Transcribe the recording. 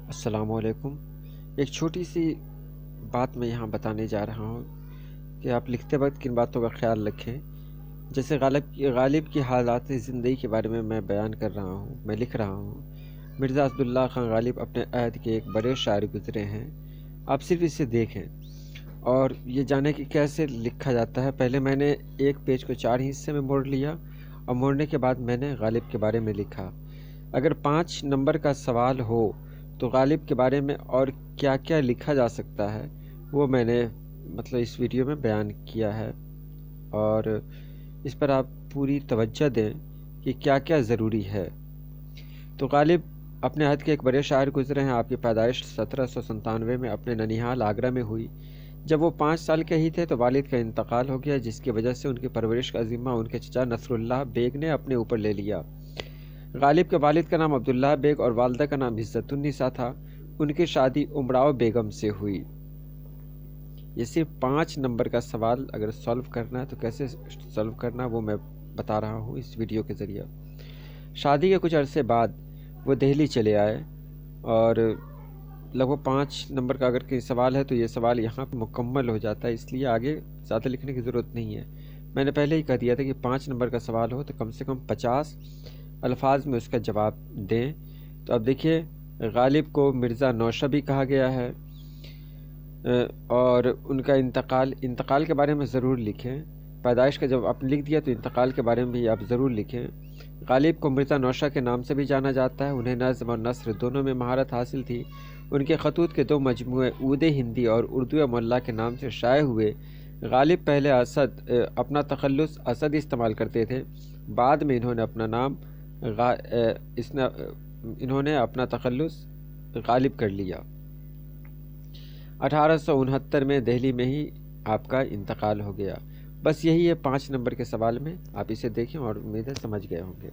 السلام علیکم۔ ایک چھوٹی سی بات میں یہاں بتانے جا رہا ہوں کہ آپ لکھتے وقت کن باتوں کا خیال رکھیں۔ جیسے غالب کی حالات زندگی کے بارے میں بیان کر رہا ہوں، میں لکھ رہا ہوں۔ مرزا اسداللہ خان غالب اپنے عہد کے ایک بڑے شاعر گزرے ہیں۔ آپ صرف اسے دیکھیں اور یہ جانیں کہ کیسے لکھا جاتا ہے۔ پہلے میں نے ایک پیج کو 4 حصے میں موڑ لیا اور موڑنے کے بعد میں نے غالب کے بارے میں لکھا۔ اگر 5 نمبر کا سوال ہو تو غالب کے بارے میں اور کیا کیا لکھا جا سکتا ہے وہ میں نے اس ویڈیو میں بیان کیا ہے، اور اس پر آپ پوری توجہ دیں کہ کیا کیا ضروری ہے۔ تو غالب اپنے عہد کے ایک بڑے شاعر گزرے ہیں۔ آپ کی پیدائش 1797 میں اپنے ننیحال آگرہ میں ہوئی۔ جب وہ 5 سال کے ہی تھے تو والد کا انتقال ہو گیا، جس کی وجہ سے ان کی پرورش کا ذمہ ان کے چچا نصر اللہ بیگ نے اپنے اوپر لے لیا۔ غالب کے والد کا نام عبداللہ بیگ اور والدہ کا نام عزت النساء تھا۔ ان کی شادی امراؤ بیگم سے ہوئی۔ یہ صرف 5 نمبر کا سوال اگر سالو کرنا ہے تو کیسے سالو کرنا وہ میں بتا رہا ہوں اس ویڈیو کے ذریعہ۔ شادی کے کچھ عرصے بعد وہ دہلی چلے آئے، اور لگ بھگ 5 نمبر کا اگر کوئی سوال ہے تو یہ سوال یہاں پہ مکمل ہو جاتا ہے، اس لیے آگے زیادہ لکھنے کی ضرورت نہیں ہے۔ میں نے پہلے ہی کہہ دیا تھا کہ 5 نمبر کا سوال ہو تو کم سے کم 50 الفاظ میں اس کا جواب دیں۔ تو اب دیکھیے، غالب کو مرزا نوشہ بھی کہا گیا ہے، اور ان کا انتقال کے بارے میں ضرور لکھیں۔ پیدائش کا جب آپ نے لکھ دیا تو انتقال کے بارے میں بھی آپ ضرور لکھیں۔ غالب کو مرزا نوشہ کے نام سے بھی جانا جاتا ہے۔ انہیں نظم اور نثر دونوں میں مہارت حاصل تھی۔ ان کے خطوط کے 2 مجموعے عود ہندی اور اردو معلیٰ کے نام سے شائع ہوئے۔ غالب پہلے اپنا تخلص اسد استعمال کرتے تھے، بعد میں انہوں نے اپنا تخلص غالب کر لیا۔ 1869 میں دہلی میں ہی آپ کا انتقال ہو گیا۔ بس یہی ہے 5 نمبر کے سوال میں، آپ اسے دیکھیں اور امید ہے سمجھ گئے ہوں گے۔